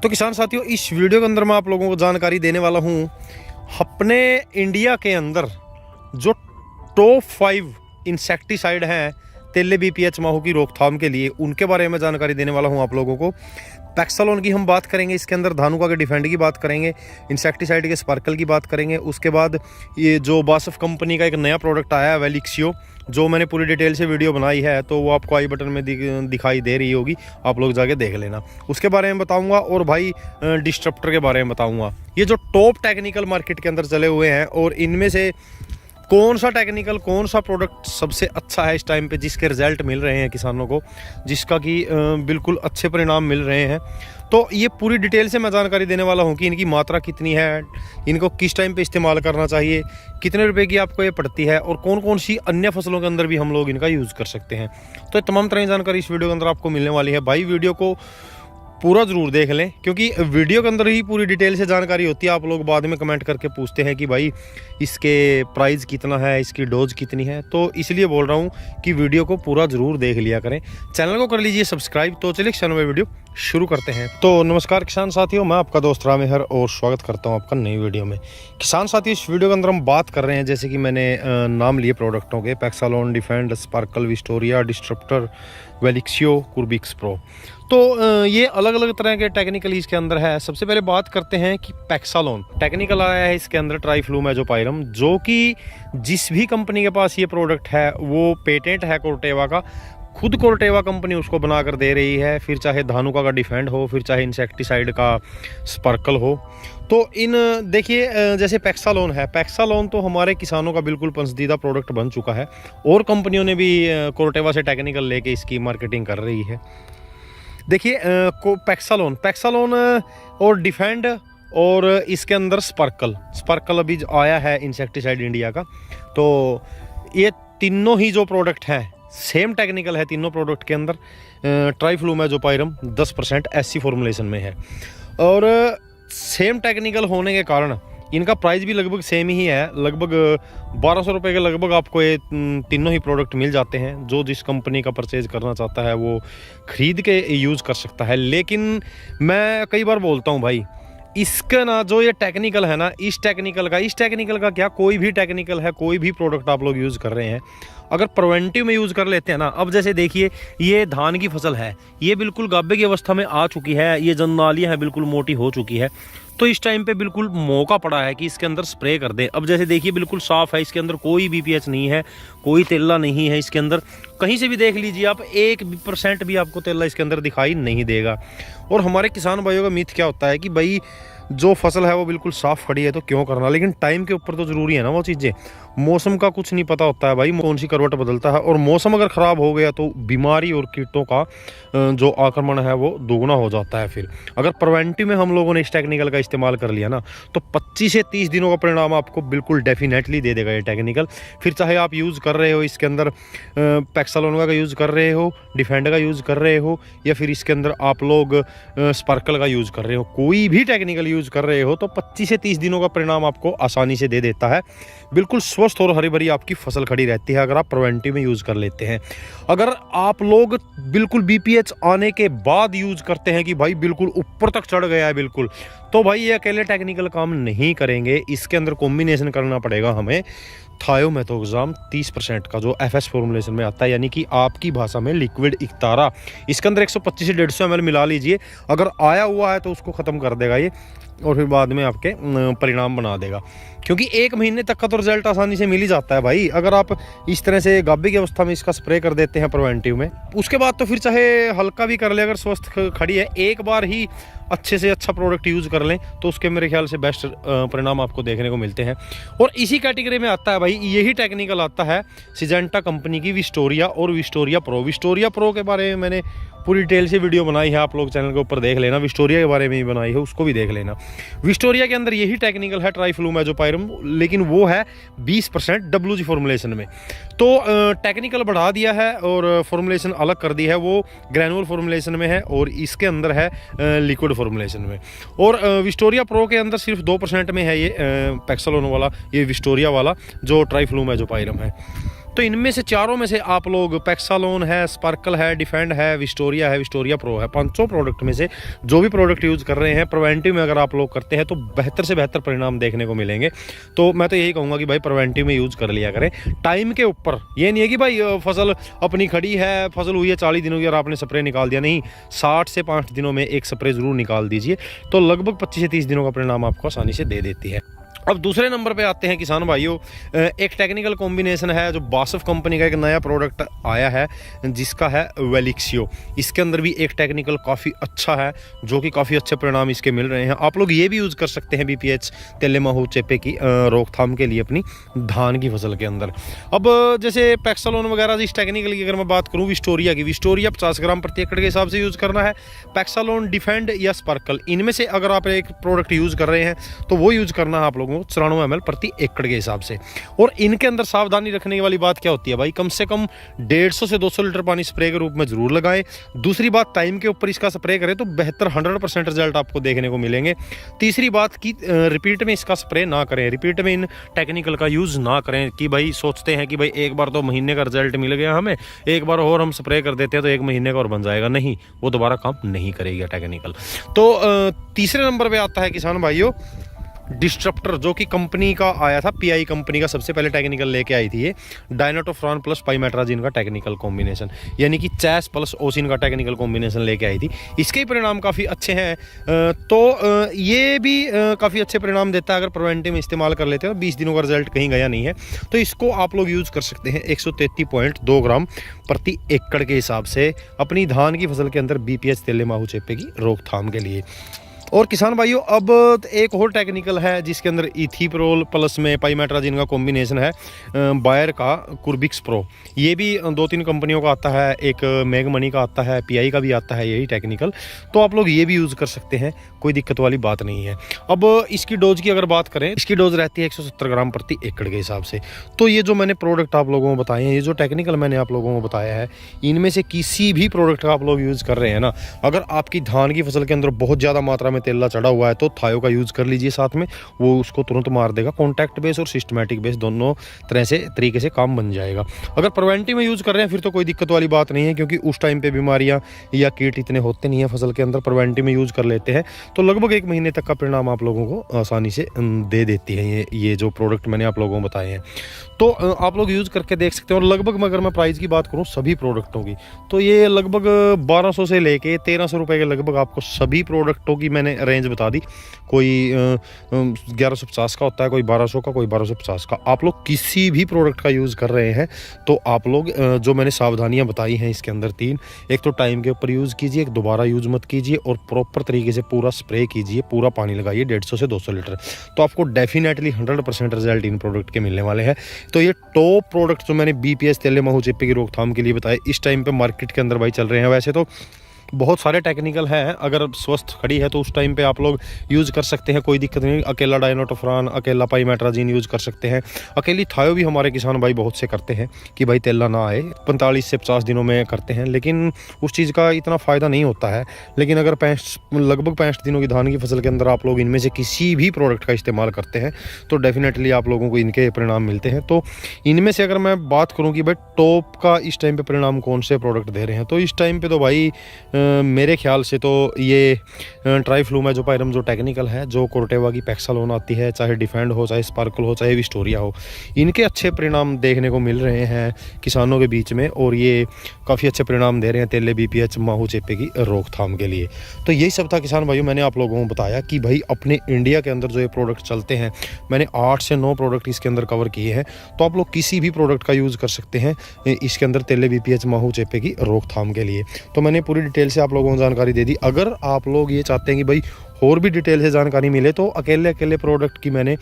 तो किसान साथियों, इस वीडियो के अंदर मैं आप लोगों को जानकारी देने वाला हूँ अपने इंडिया के अंदर जो टॉप 5 इंसेक्टिसाइड हैं तेले बीपीएच माहू की रोकथाम के लिए, उनके बारे में जानकारी देने वाला हूं आप लोगों को। पैक्सालोन की हम बात करेंगे, इसके अंदर धानुका के डिफेंड की बात करेंगे, इंसेक्टिसाइड के स्पार्कल की बात करेंगे। उसके बाद ये जो बासफ कंपनी का एक नया प्रोडक्ट आया है वेलिक्सियो, जो मैंने पूरी डिटेल से वीडियो बनाई है, तो वो आपको आई बटन में दिखाई दे रही होगी, आप लोग जाके देख लेना। उसके बारे में बताऊंगा और भाई डिस्ट्रप्टर के बारे में बताऊंगा। ये जो टॉप टेक्निकल मार्केट के अंदर चले हुए हैं और इनमें से कौन सा टेक्निकल, कौन सा प्रोडक्ट सबसे अच्छा है इस टाइम पे, जिसके रिजल्ट मिल रहे हैं किसानों को, जिसका कि बिल्कुल अच्छे परिणाम मिल रहे हैं। तो ये पूरी डिटेल से मैं जानकारी देने वाला हूँ कि इनकी मात्रा कितनी है, इनको किस टाइम पे इस्तेमाल करना चाहिए, कितने रुपए की आपको ये पड़ती है और कौन कौन सी अन्य फसलों के अंदर भी हम लोग इनका यूज़ कर सकते हैं। तो तमाम तरह की जानकारी इस वीडियो के अंदर आपको मिलने वाली है। भाई वीडियो को पूरा ज़रूर देख लें, क्योंकि वीडियो के अंदर ही पूरी डिटेल से जानकारी होती है। आप लोग बाद में कमेंट करके पूछते हैं कि भाई इसके प्राइस कितना है, इसकी डोज कितनी है, तो इसलिए बोल रहा हूँ कि वीडियो को पूरा ज़रूर देख लिया करें। चैनल को कर लीजिए सब्सक्राइब। तो चलिए चैनल में वीडियो शुरू करते हैं। तो नमस्कार किसान साथियों, मैं आपका दोस्त रामेहर और स्वागत करता हूँ आपका नई वीडियो में। किसान साथियों, इस वीडियो के अंदर हम बात कर रहे हैं, जैसे कि मैंने नाम लिए प्रोडक्टों के, पैक्सालोन, डिफेंड, स्पार्कल, विस्टोरिया, डिस्ट्रप्टर, वेलिक्सियो, कुर्बिक्स प्रो। तो ये अलग अलग तरह के टेक्निकल इसके अंदर है। सबसे पहले बात करते हैं कि पैक्सालोन टेक्निकल आया है इसके अंदर ट्राइफ्लूमेजोपाइरम, जो कि जिस भी कंपनी के पास ये प्रोडक्ट है वो पेटेंट है कोर्टेवा का, खुद कोर्टेवा कंपनी उसको बना कर दे रही है। फिर चाहे धानुका का डिफेंड हो, फिर चाहे इंसेक्टिसाइड का स्पार्कल हो। तो इन देखिए जैसे पैक्सालोन है, पैक्सालोन तो हमारे किसानों का बिल्कुल पसंदीदा प्रोडक्ट बन चुका है और कंपनियों ने भी कोर्टेवा से टेक्निकल लेके इसकी मार्केटिंग कर रही है। देखिए पैक्सालोन और डिफेंड और इसके अंदर स्पार्कल अभी आया है इंसेक्टिसाइड इंडिया का। तो ये तीनों ही जो प्रोडक्ट हैं सेम टेक्निकल है तीनों प्रोडक्ट के अंदर। ट्राइफ्लूमेजोपाइरम 10% SC फॉर्मुलेशन में है और सेम टेक्निकल होने के कारण इनका प्राइस भी लगभग सेम ही है। लगभग 1200 रुपये के लगभग आपको ये तीनों ही प्रोडक्ट मिल जाते हैं। जो जिस कंपनी का परचेज करना चाहता है वो ख़रीद के यूज़ कर सकता है। लेकिन मैं कई बार बोलता हूँ भाई, इसका ना जो ये टेक्निकल है ना, इस टेक्निकल का क्या, कोई भी टेक्निकल है, कोई भी प्रोडक्ट आप लोग यूज़ कर रहे हैं, अगर प्रिवेंटिव में यूज़ कर लेते हैं ना। अब जैसे देखिए ये धान की फसल है, ये बिल्कुल गाभे की अवस्था में आ चुकी है, ये जननालियाँ हैं बिल्कुल मोटी हो चुकी है। तो इस टाइम पे बिल्कुल मौका पड़ा है कि इसके अंदर स्प्रे कर दें। अब जैसे देखिए बिल्कुल साफ़ है, इसके अंदर कोई बीपीएच नहीं है, कोई तेला नहीं है इसके अंदर। कहीं से भी देख लीजिए आप, 1% भी आपको तेला इसके अंदर दिखाई नहीं देगा। और हमारे किसान भाइयों का मिथ क्या होता है कि भाई जो फसल है वो बिल्कुल साफ़ खड़ी है तो क्यों करना, लेकिन टाइम के ऊपर तो ज़रूरी है ना वो चीज़ें। मौसम का कुछ नहीं पता होता है भाई, कौन सी करवट बदलता है, और मौसम अगर ख़राब हो गया तो बीमारी और कीटों का जो आक्रमण है वो दोगुना हो जाता है। फिर अगर प्रिवेंटिव में हम लोगों ने इस टेक्निकल का इस्तेमाल कर लिया ना, तो 25 से 30 दिनों का परिणाम आपको बिल्कुल डेफिनेटली दे देगा ये टेक्निकल। फिर चाहे आप यूज़ कर रहे हो इसके अंदर पैक्सालोन का यूज़ कर रहे हो, डिफेंड का यूज़ कर रहे हो, या फिर इसके अंदर आप लोग स्पार्कल का यूज़ कर रहे हो, कोई भी टेक्निकल यूज़ कर रहे हो, तो 25 से 30 दिनों का परिणाम आपको आसानी से दे देता है। बिल्कुल स्वस्थ और हरी भरी आपकी फसल खड़ी रहती है अगर आप प्रिवेंटिव में यूज़ कर लेते हैं। अगर आप लोग बिल्कुल बीपीएच आने के बाद यूज़ करते हैं कि भाई बिल्कुल ऊपर तक चढ़ गया है बिल्कुल, तो भाई ये अकेले टेक्निकल काम नहीं करेंगे। इसके अंदर कॉम्बिनेशन करना पड़ेगा हमें थायोमेथोक्साम 30% का, जो FS फॉर्मुलेशन में आता है, यानी कि आपकी भाषा में लिक्विड इक्तारा। इसके अंदर 125 से 150 ml मिला लीजिए। अगर आया हुआ है तो उसको ख़त्म कर देगा ये, और फिर बाद में आपके परिणाम बना देगा। क्योंकि 1 महीने तक का तो रिजल्ट आसानी से मिल ही जाता है भाई, अगर आप इस तरह से गाभे की अवस्था में इसका स्प्रे कर देते हैं प्रिवेंटिव में। उसके बाद तो फिर चाहे हल्का भी कर ले, अगर स्वस्थ खड़ी है, एक बार ही अच्छे से अच्छा प्रोडक्ट यूज़ कर लें तो उसके मेरे ख्याल से बेस्ट परिणाम आपको देखने को मिलते हैं। और इसी कैटेगरी में आता है भाई, यही टेक्निकल आता है सिजेंटा कंपनी की विस्टोरिया और विस्टोरिया प्रो के बारे में मैंने पूरी डिटेल से वीडियो बनाई है, आप लोग चैनल के ऊपर देख लेना। विस्टोरिया के बारे में ही बनाई है, उसको भी देख लेना। विस्टोरिया के अंदर यही टेक्निकल है ट्राइफ्लूमेजोपाइरम, लेकिन वो है 20% WG फॉर्मुलेशन में। तो टेक्निकल बढ़ा दिया है और फॉर्मुलेशन अलग कर दी है, वो ग्रैनुअल फॉर्मुलेशन में है और इसके अंदर है लिक्विड फॉर्मुलेशन में। और विस्टोरिया प्रो के अंदर सिर्फ 2% में है ये पैक्सालोन वाला, ये विस्टोरिया वाला जो ट्राइफ्लूमेजोपाइरम है। तो इनमें से चारों में से आप लोग पैक्सालोन है, स्पार्कल है, डिफेंड है, विस्टोरिया प्रो है, 500 प्रोडक्ट में से जो भी प्रोडक्ट यूज़ कर रहे हैं प्रिवेंटिव में अगर आप लोग करते हैं तो बेहतर से बेहतर परिणाम देखने को मिलेंगे। तो मैं तो यही कहूँगा कि भाई प्रिवेंटिव में यूज़ कर लिया करें टाइम के ऊपर। ये नहीं है कि भाई फसल अपनी खड़ी है, फसल हुई है 40 दिनों की और आपने स्प्रे निकाल दिया, नहीं, 60 से 65 दिनों में एक स्प्रे ज़रूर निकाल दीजिए, तो लगभग 25 से 30 दिनों का परिणाम आपको आसानी से दे देती है। अब दूसरे नंबर पे आते हैं किसान भाइयों, एक टेक्निकल कॉम्बिनेशन है जो बासफ कंपनी का एक नया प्रोडक्ट आया है जिसका है वेलिक्सियो। इसके अंदर भी एक टेक्निकल काफ़ी अच्छा है जो कि काफ़ी अच्छे परिणाम इसके मिल रहे हैं। आप लोग ये भी यूज़ कर सकते हैं BPH तेले माहू चेपे की रोकथाम के लिए अपनी धान की फसल के अंदर। अब जैसे पैक्सालोन वगैरह इस टेक्निकल की अगर मैं बात करूँ विस्टोरिया 50 ग्राम प्रति एकड़ के हिसाब से यूज़ करना है। पैक्सालोन, डिफेंड या स्पार्कल, इनमें से अगर आप एक प्रोडक्ट यूज़ कर रहे हैं तो वो यूज़ करना है आप लोगों 94 ml प्रति एकड़ के हिसाब से। और इनके अंदर सावधानी रखने वाली बात क्या होती है भाई, कम से कम 150 से 200 लीटर पानी स्प्रे के रूप में जरूर लगाएं। दूसरी बात, टाइम के ऊपर इसका स्प्रे करें तो बेहतर 100% रिजल्ट आपको देखने को मिलेंगे। तीसरी बात कि रिपीट में इसका स्प्रे ना करें, रिपीट में इन टेक्निकल का यूज़ ना करें कि भाई सोचते हैं कि भाई एक बार तो महीने का रिजल्ट मिल गया हमें, एक बार और हम स्प्रे कर देते हैं तो एक महीने का और बन जाएगा, नहीं, वो दोबारा काम नहीं करेगा टेक्निकल। तो तीसरे नंबर पे आता है किसान भाइयों डिस्ट्रप्टर, जो कि कंपनी का आया था, PI कंपनी का सबसे पहले टेक्निकल लेके आई थी ये, डायनाटोफ्रान प्लस पाइमेट्राजिन का टेक्निकल कॉम्बिनेशन, यानी कि चैस प्लस ओसिन का टेक्निकल कॉम्बिनेशन लेके आई थी। इसके परिणाम काफ़ी अच्छे हैं। तो ये भी काफ़ी अच्छे परिणाम देता है अगर प्रिवेंटिव में इस्तेमाल कर लेते हैं। 20 दिनों का रिजल्ट कहीं गया नहीं है, तो इसको आप लोग यूज़ कर सकते हैं 133.2 ग्राम प्रति एकड़ के हिसाब से अपनी धान की फसल के अंदर BPH तेले माहू चेपे की रोकथाम के लिए। और किसान भाइयों अब एक और टेक्निकल है जिसके अंदर इथीप्रोल प्लस में पाइमेट्राजिन का कॉम्बिनेशन है, बायर का कुर्बिक्स प्रो। ये भी 2-3 कंपनियों का आता है, एक मैगमनी का आता है, PI का भी आता है यही टेक्निकल। तो आप लोग ये भी यूज़ कर सकते हैं, कोई दिक्कत वाली बात नहीं है। अब इसकी डोज की अगर बात करें, इसकी डोज रहती है 170 ग्राम प्रति एकड़ के हिसाब से। तो ये जो मैंने प्रोडक्ट आप लोगों को बताए हैं, ये जो टेक्निकल मैंने आप लोगों को बताया है, इनमें से किसी भी प्रोडक्ट का आप लोग यूज़ कर रहे हैं ना, अगर आपकी धान की फसल के अंदर बहुत ज़्यादा मात्रा में तेला चढ़ा हुआ है तो थायो का यूज़ कर लीजिए साथ में, वो उसको तुरंत मार देगा। कॉन्टैक्ट बेस और सिस्टमैटिक बेस दोनों तरीके से काम बन जाएगा। अगर प्रिवेंटिव में यूज़ कर रहे हैं फिर तो कोई दिक्कत वाली बात नहीं है, क्योंकि उस टाइम पे बीमारियां या कीट इतने होते नहीं है फसल के अंदर। प्रिवेंटिव में यूज़ कर लेते हैं तो लगभग 1 महीने तक का परिणाम आप लोगों को आसानी से दे देती है ये जो प्रोडक्ट मैंने आप लोगों को बताए हैं। तो आप लोग यूज़ करके देख सकते हैं। और लगभग अगर मैं प्राइस की बात करूँ सभी प्रोडक्टों की, तो ये लगभग 1200 से लेके 1300 रुपये के लगभग आपको सभी प्रोडक्टों की मैंने रेंज बता दी। कोई 1150 का होता है, कोई 1200 का, कोई 1250 का। आप लोग किसी भी प्रोडक्ट का यूज़ कर रहे हैं तो आप लोग जो मैंने सावधानियां बताई हैं इसके अंदर 3, एक तो टाइम के ऊपर यूज़ कीजिए, एक दोबारा यूज़ मत कीजिए, और प्रॉपर तरीके से पूरा स्प्रे कीजिए, पूरा पानी लगाइए 150 से 200 लीटर, तो आपको डेफिनेटली 100% रिजल्ट इन प्रोडक्ट के मिलने वाले हैं। तो ये टॉप प्रोडक्ट जो मैंने BPH तेले माहू चेपे की रोकथाम के लिए बताए, इस टाइम पे मार्केट के अंदर भाई चल रहे हैं। वैसे तो बहुत सारे टेक्निकल हैं, अगर स्वस्थ खड़ी है तो उस टाइम पे आप लोग यूज़ कर सकते हैं, कोई दिक्कत नहीं। अकेला डायनाटोफ्रान, अकेला पाइमेट्राजिन यूज़ कर सकते हैं। अकेली थायो भी हमारे किसान भाई बहुत से करते हैं कि भाई तेला ना आए, 45 से 50 दिनों में करते हैं, लेकिन उस चीज़ का इतना फ़ायदा नहीं होता है। लेकिन अगर लगभग 65 दिनों की धान की फसल के अंदर आप लोग इनमें से किसी भी प्रोडक्ट का इस्तेमाल करते हैं तो डेफिनेटली आप लोगों को इनके परिणाम मिलते हैं। तो इनमें से अगर मैं बात करूँ कि भाई टॉप का इस टाइम पर परिणाम कौन से प्रोडक्ट दे रहे हैं, तो इस टाइम पर तो भाई मेरे ख्याल से तो ये ट्राइफ्लूमेजोपाइरम जो टेक्निकल है, जो कोर्टेवा की पैक्सालोन आती है, चाहे डिफेंड हो, चाहे स्पार्कल हो, चाहे विस्टोरिया हो, इनके अच्छे परिणाम देखने को मिल रहे हैं किसानों के बीच में, और ये काफ़ी अच्छे परिणाम दे रहे हैं तेले BPH माहू चेपे की रोकथाम के लिए। तो यही सब था किसान भाइयों, मैंने आप लोगों को बताया कि भाई अपने इंडिया के अंदर जो ये प्रोडक्ट चलते हैं, मैंने 8 से 9 प्रोडक्ट इसके अंदर कवर किए हैं। तो आप लोग किसी भी प्रोडक्ट का यूज़ कर सकते हैं इसके अंदर तेले BPH माहू चेपे की रोकथाम के लिए। तो मैंने पूरी डिटेल से आप लोगों को जानकारी दे दी। अगर आप लोग ये चाहते हैं कि भाई और भी डिटेल से जानकारी मिले तो अकेले प्रोडक्ट की मैंने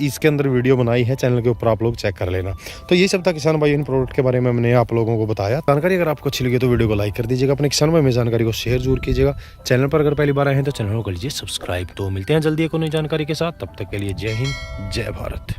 इसके अंदर वीडियो बनाई है, चैनल के ऊपर आप लोग चेक कर लेना। तो ये सब था किसान भाई इन प्रोडक्ट के बारे में मैंने आप लोगों को बताया। जानकारी अगर आपको अच्छी लगी तो वीडियो को लाइक कर दीजिएगा, अपने किसान भाई में जानकारी को शेयर जरूर कीजिएगा। चैनल पर अगर पहली बार आए हैं तो चैनल को कर लीजिए सब्सक्राइब। तो मिलते हैं जल्दी एक नई जानकारी के साथ, तब तक के लिए जय हिंद, जय भारत।